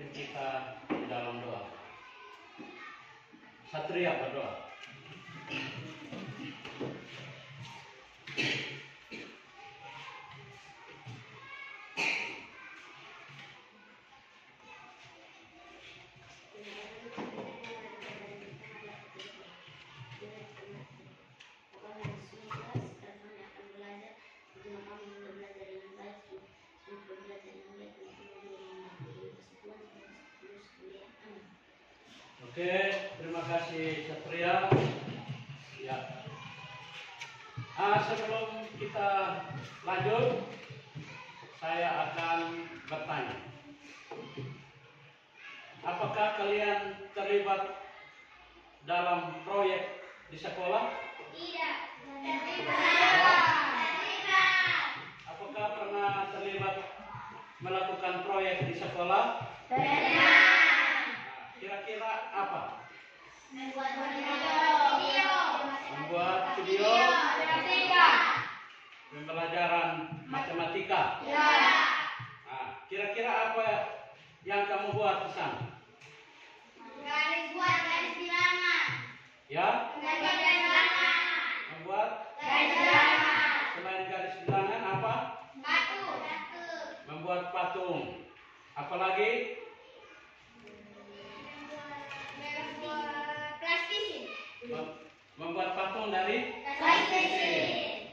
pimpin kita di dalam doa. Satria berdoa. Oke, terima kasih Satria. Ya. Sebelum kita lanjut, saya akan bertanya. Apakah kalian terlibat dalam proyek di sekolah? Tidak. Apakah pernah terlibat melakukan proyek di sekolah? Kira-kira apa? Membuat video. Pembelajaran matematika. Ya. Nah, kira-kira apa yang kamu buat di sana? Garis bilangan. Ya? Garis bilangan. Membuat Garis bilangan. selain garis bilangan apa? Batu. Membuat patung. Apalagi? Plastisin. Membuat patung dari Plastisin.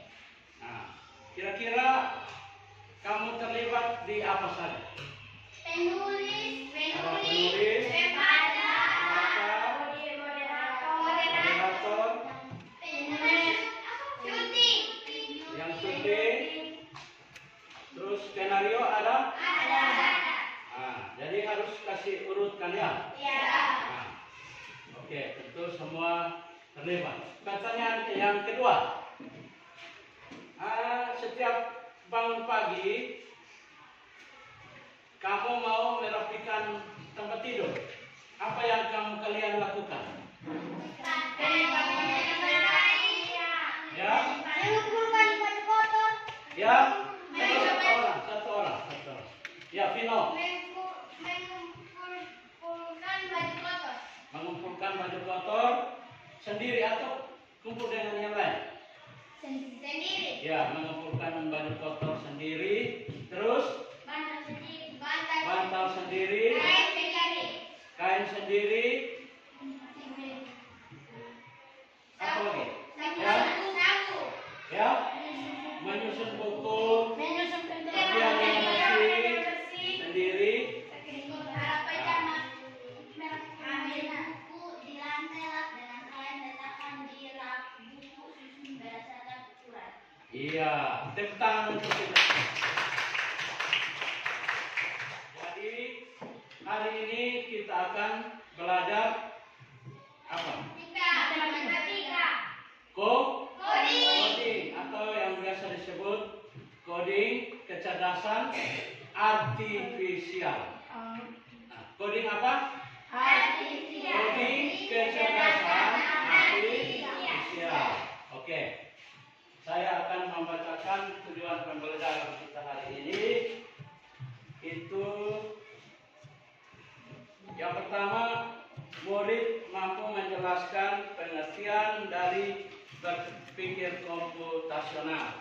Nah, kira-kira kamu terlibat di apa saja? Penulis, Membaca, moderator, syuting. yang syuting, terus skenario ada? Nah, jadi harus kasih urutkan ya. Nah, oke, tentu semua terlibat. Pertanyaan yang kedua, setiap bangun pagi, kamu mau merapikan tempat tidur. Apa yang kalian lakukan? Ya? Mengumpulkan baju kotor. Ya? Satu orang. Ya, Vino. Mengumpulkan baju kotor. Mengumpulkan baju kotor sendiri atau kumpul dengan yang lain? Sendiri. Ya, mengumpulkan baju kotor sendiri. Terus bantal sendiri, kain sendiri. Apa lagi? Ya, menyusun buku, bagian yang bersih sendiri. Iya, tepuk tangan untuk kita. Jadi hari ini kita akan belajar apa? Coding atau yang biasa disebut coding kecerdasan artifisial. Nah, coding apa? Coding kecerdasan artifisial. Oke. Saya akan membacakan tujuan pembelajaran kita hari ini. Itu yang pertama, murid mampu menjelaskan pengertian dari berpikir komputasional.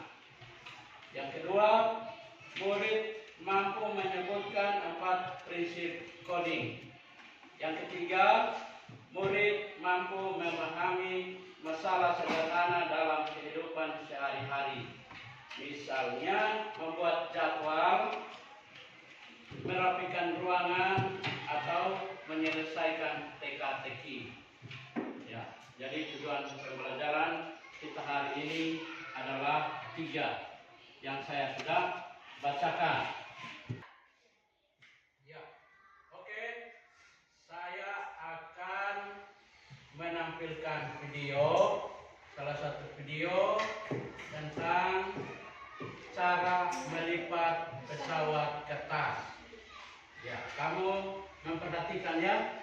Yang kedua, murid mampu menyebutkan 4 prinsip coding. Yang ketiga, murid mampu memahami masalah sederhana dalam kehidupan sehari-hari. Misalnya membuat jadwal, merapikan ruangan, atau menyelesaikan teka-teki. Ya, jadi tujuan pembelajaran kita hari ini adalah 3 yang saya sudah bacakan. Ya, oke. Saya akan menampilkan salah satu video tentang cara melipat pesawat kertas. Ya, kamu memperhatikan ya?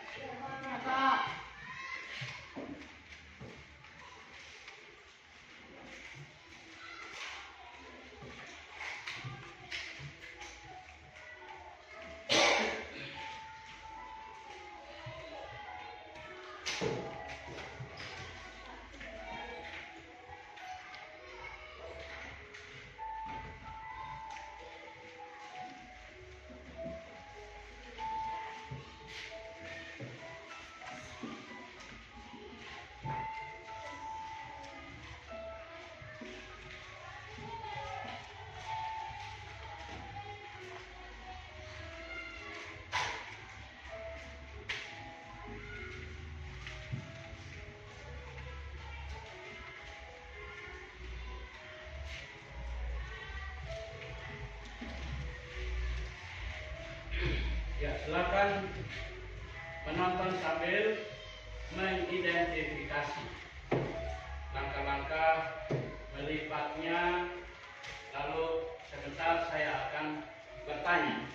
silakan menonton sambil mengidentifikasi langkah-langkah melipatnya. Lalu sebentar saya akan bertanya.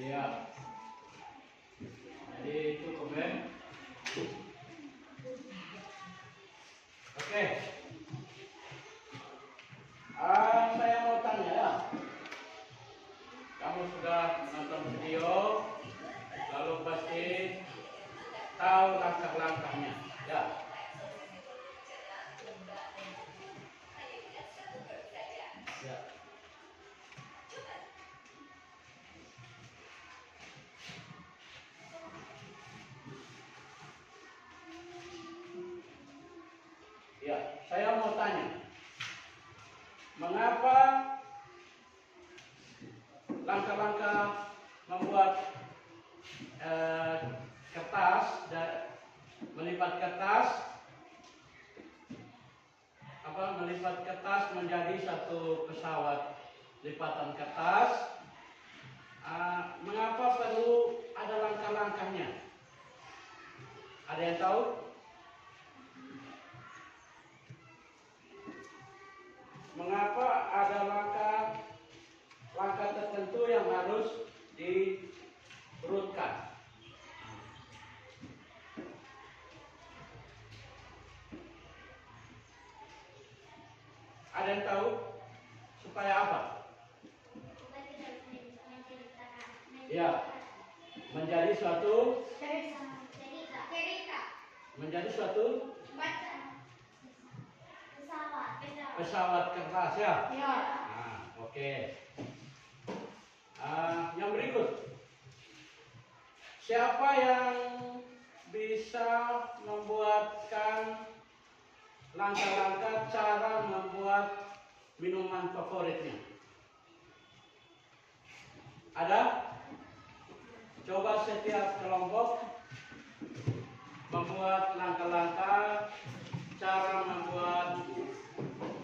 Iya. Jadi cukup ya. Oke. Saya mau tanya ya. Kamu sudah menonton video, lalu pasti tahu langkah-langkahnya, ya. Ya. Ya, saya mau tanya, mengapa langkah-langkah membuat kertas dan melipat kertas menjadi satu pesawat lipatan kertas, mengapa perlu ada langkah-langkahnya? Ada yang tahu? Mengapa ada langkah tertentu yang harus diurutkan? Ada yang tahu? Supaya apa? Ya, menjadi suatu pesawat kertas ya. Nah, oke. Yang berikut, siapa yang bisa membuatkan langkah-langkah cara membuat minuman favoritnya? Ada? Coba setiap kelompok membuat langkah-langkah cara membuat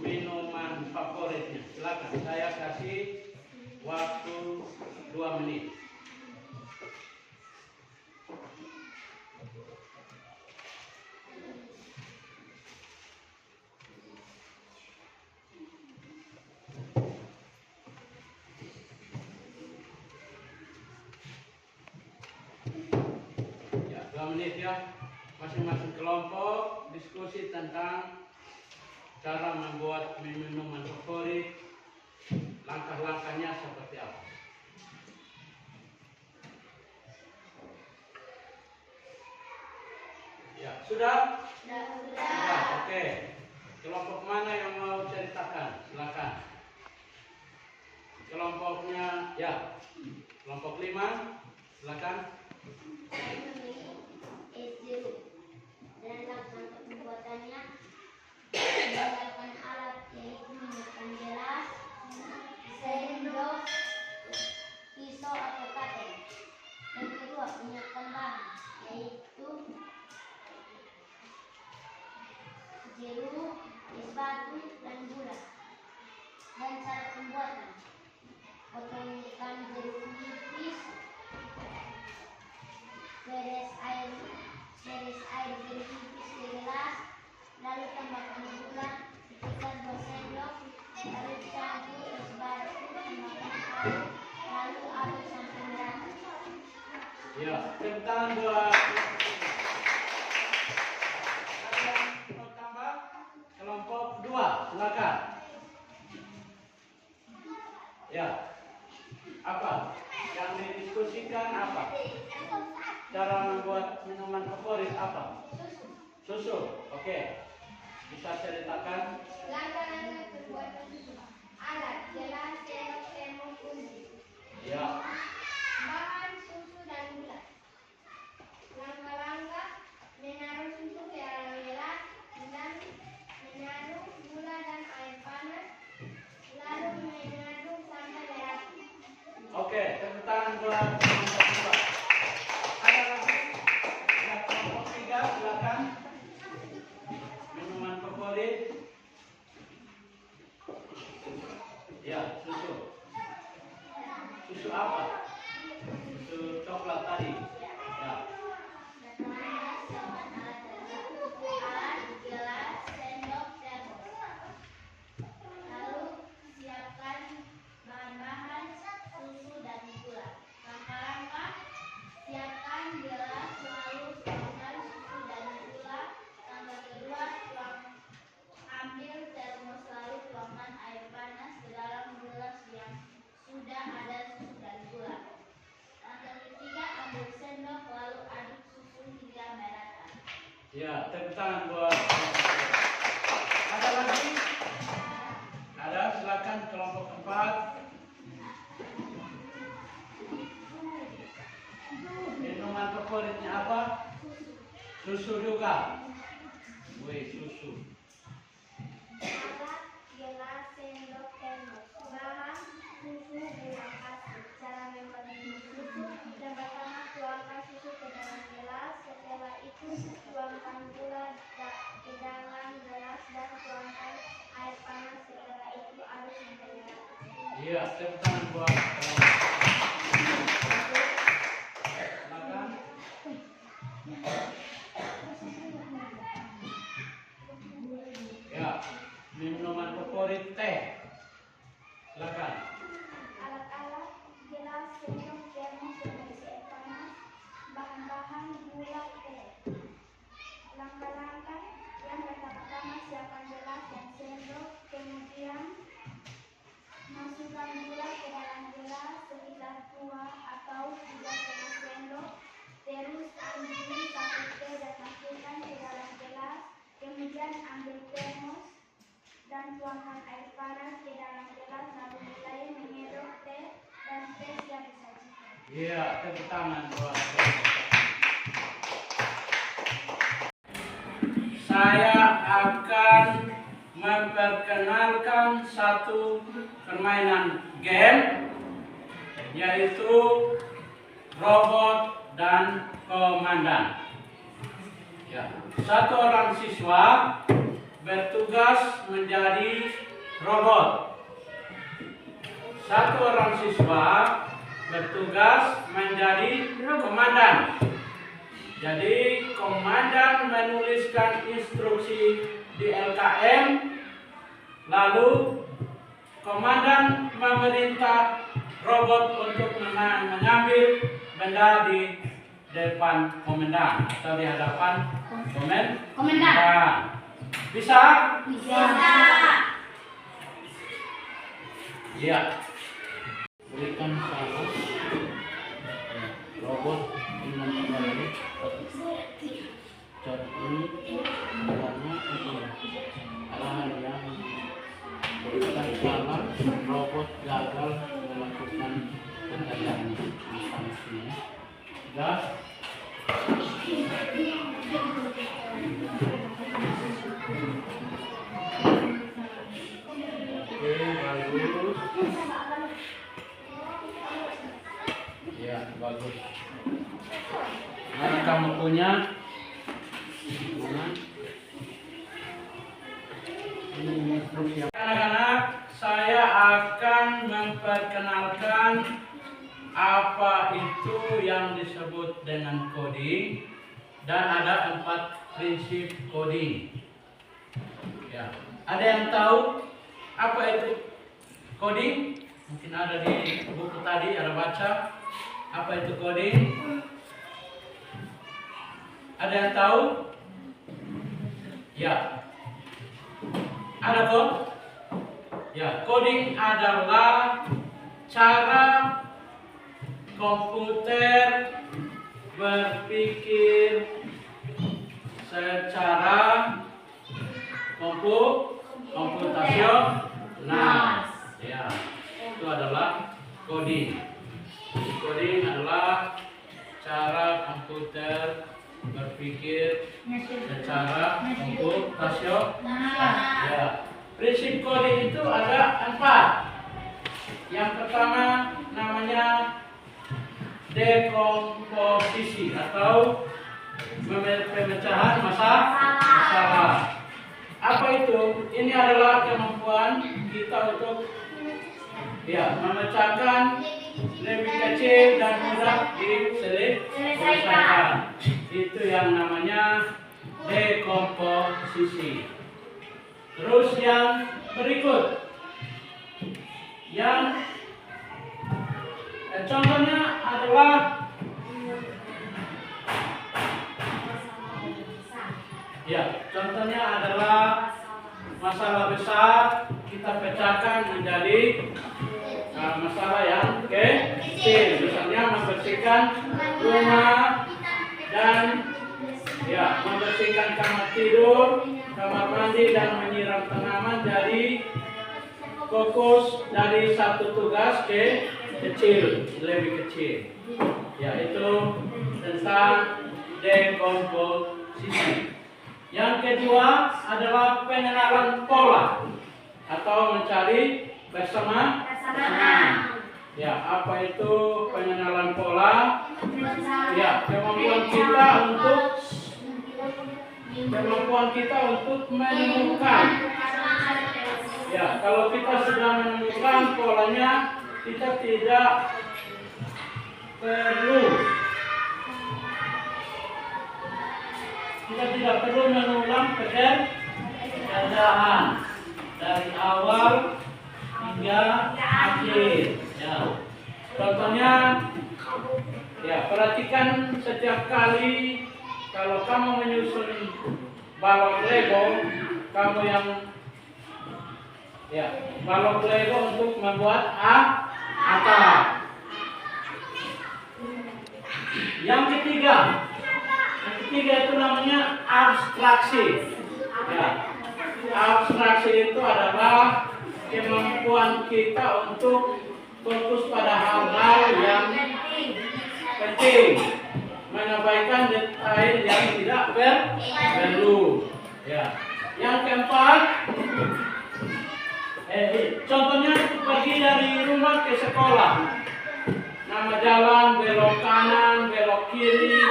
minuman favoritnya. Silakan, saya kasih waktu 2 menit. Ya, 2 menit ya. Masing-masing kelompok diskusi tentang cara membuat minuman favorit, langkah-langkahnya seperti apa. Ya, sudah? Sudah, oke. Kelompok mana yang mau ceritakan? Silakan. Kelompoknya, ya. Kelompok 5, silakan. Dan langkah untuk pembuatannya menggunakan alat yaitu menggunakan gelas, sendok, pisau atau katen. Yang kedua, menyiapkan bahan yaitu jeruk, es batu, dan gula. Dan cara pembuatan: potongkan jeruk nipis, beres air jeruk nipis ke gelas, lalu tambahkan gula sekitar 2 sendok, lalu campur es batu, tambahkan air, lalu aduk sampai merata. Ya, tepuk tangan buat. Ada yang mau tambah? Kelompok 2, silakan. Ya, apa yang didiskusikan apa? Cara membuat minuman favorit apa? Susu. Oke. Bisa ceritakan? Langkah-langkah pembuatan susu. Alat, gelas, sendok, termos, undi. Ya. Bahan susu dan gula. Langkah-langkah menaruh susu ke dalam gelas dan menaruh gula dan air panas, lalu mengaduk sampai merata. Oke, tepuk tangan buat kelompok 2. Ada lagi? Ya, kelompok 3, silakan. Minuman favorit? Ya, susu. Susu apa? Susu coklat tadi. Ya. Alat, gelas, sendok, termos. Lalu siapkan bahan-bahan susu dan gula. Langkah-langkah siapkan gelas, lalu tuangkan susu dan gula. Langkah kedua, ambil termos, lalu tuangkan air panas ke dalam gelas yang sudah ada susu dan gula. Langkah ketiga, ambil sendok, lalu aduk susu hingga merata. Ya, tepuk tangan buat. Ada lagi? Ada, silakan kelompok 4. Minuman favoritnya apa? Susu juga. Wih, susu. Alat, gelas, sendok, termos. Bahan, susu, gula pasir. Cara membuat minum susu. Yang pertama, tuangkan susu ke dalam gelas. Setelah itu, tuangkan gula ke dalam gelas dan tuangkan air panas. Setelah itu, aduk sampai merata. Iya, tepuk tangan buat kelompok. Silakan. Ya, minuman favorit teh. Silakan. Alat-alat, gelas, sendok, termos, dan berisi air panas. Bahan-bahan, gula, teh. Langkah-langkah yang pertama-tama siapkan gelas dan sendok, kemudian masukkan gula ke dalam gelas sekitar 2 atau 3,5 sendok. Terus ambil satu teh dan masukkan ke dalam gelas. Kemudian ambil termos dan tuangkan air panas ke dalam gelas, lalu mulai mengaduk teh dan teh siap disajikan. Iya, tepuk tangan buat. Saya akan memperkenalkan satu permainan game, yaitu robot dan komandan. Ya, satu orang siswa bertugas menjadi robot. Satu orang siswa bertugas menjadi komandan. Jadi komandan menuliskan instruksi di LKM, lalu komandan memerintah robot untuk mengambil benda di depan komandan atau di hadapan komandan. Bisa? Bisa. Iya. Berikan saran robot dengan kembali cara ini arahnya arahan yang berikan saran robot gagal melakukan pekerjaan misalnya gas bagus. Ya, bagus. Mana kamu punya? Mana? Ini instruksi. Anak-anak, saya akan memperkenalkan apa itu yang disebut dengan coding, dan ada 4 prinsip coding. Ya, ada yang tahu apa itu coding? Mungkin ada di buku tadi, ada baca. Apa itu coding? Ada yang tahu? Ya. Ada kok? Ya, coding adalah cara komputer berpikir secara komputasional. Ya, itu adalah coding. Coding adalah cara komputer berpikir secara komputasional. Ya, prinsip coding itu ada 4. Yang pertama namanya dekomposisi atau pemecahan masalah. Apa itu? Ini adalah kemampuan kita untuk memecahkan lebih kecil dan mudah diselesaikan. Itu yang namanya dekomposisi. Terus yang berikut, yang contohnya adalah masalah besar kita pecahkan menjadi masalah yang kecil. Misalnya membersihkan rumah dan membersihkan kamar tidur, kamar mandi dan menyiram tanaman. Jadi fokus dari satu tugas ke kecil, lebih kecil. Yaitu tentang dekomposisi. Yang kedua adalah pengenalan pola atau mencari bersamaan. Apa itu pengenalan pola? Kemampuan kita untuk menemukan. Kalau kita sudah menemukan polanya, kita tidak perlu mengulang pekerjaan dari awal hingga akhir. Contohnya, perhatikan setiap kali kalau kamu menyusun balok Lego, kamu yang balok Lego untuk membuat atap. Yang ketiga itu namanya abstraksi. Abstraksi itu adalah kemampuan kita untuk fokus pada hal-hal yang penting, mengabaikan detail yang tidak perlu. Yang keempat, contohnya pergi dari rumah ke sekolah. Nama jalan, belok kanan, belok kiri,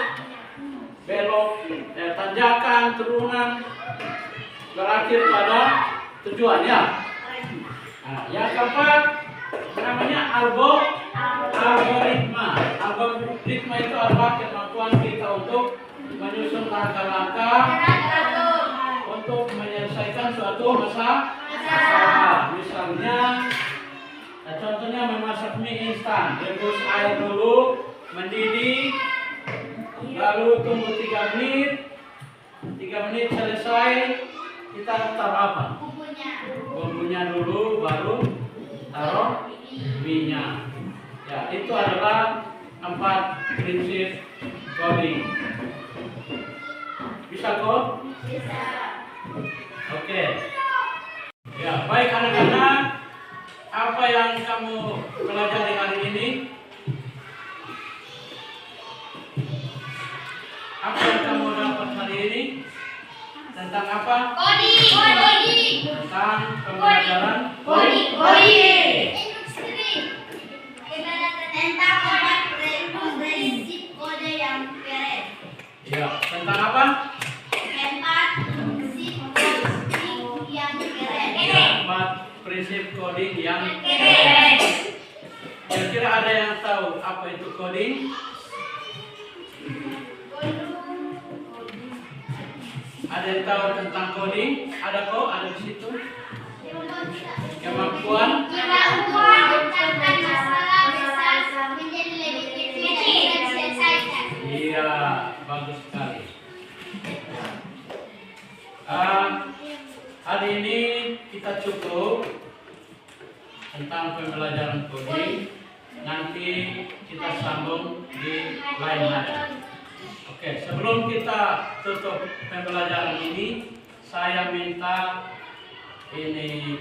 belok tanjakan, turunan, berakhir pada tujuannya. Yang keempat namanya algoritma. Algoritma itu adalah kemampuan kita untuk menyusun langkah-langkah untuk menyelesaikan suatu masalah. Misalnya, contohnya memasak mie instan. Rebus air dulu, mendidih, lalu tunggu 3 menit. 3 menit selesai, kita taruh apa? Bumbunya dulu, baru taruh minyak. Itu adalah 4 prinsip coding. Bisa kok? Bisa. Oke. Baik anak-anak, apa yang kamu pelajari hari ini? Apa yang kamu dapat hari ini? Tentang apa? Coding. Tentang pembelajaran coding. Tentang prinsip kode yang keren. Tentang apa? Tentang prinsip coding yang keren. 4 prinsip coding yang keren. Kira-kira ada yang tahu apa itu coding? Ada yang tahu tentang coding? Ada kok, ada di situ. Kemampuan menciptakan masalah besar menjadi lebih kecil dan selesaikan. bagus sekali. pembelajaran coding. Nanti kita sambung di lain hari. Oke, sebelum kita tutup pembelajaran ini, saya minta ini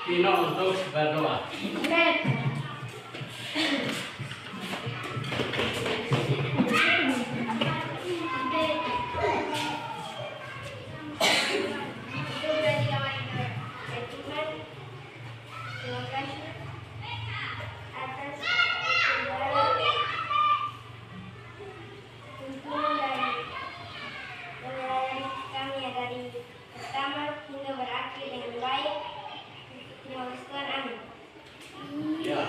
Pino untuk berdoa. Terima kasih atas segala tuntunan dan melayani kami ya dari pertama hingga berakhir dengan baik. Terima kasih Tuhan, amin. Ya.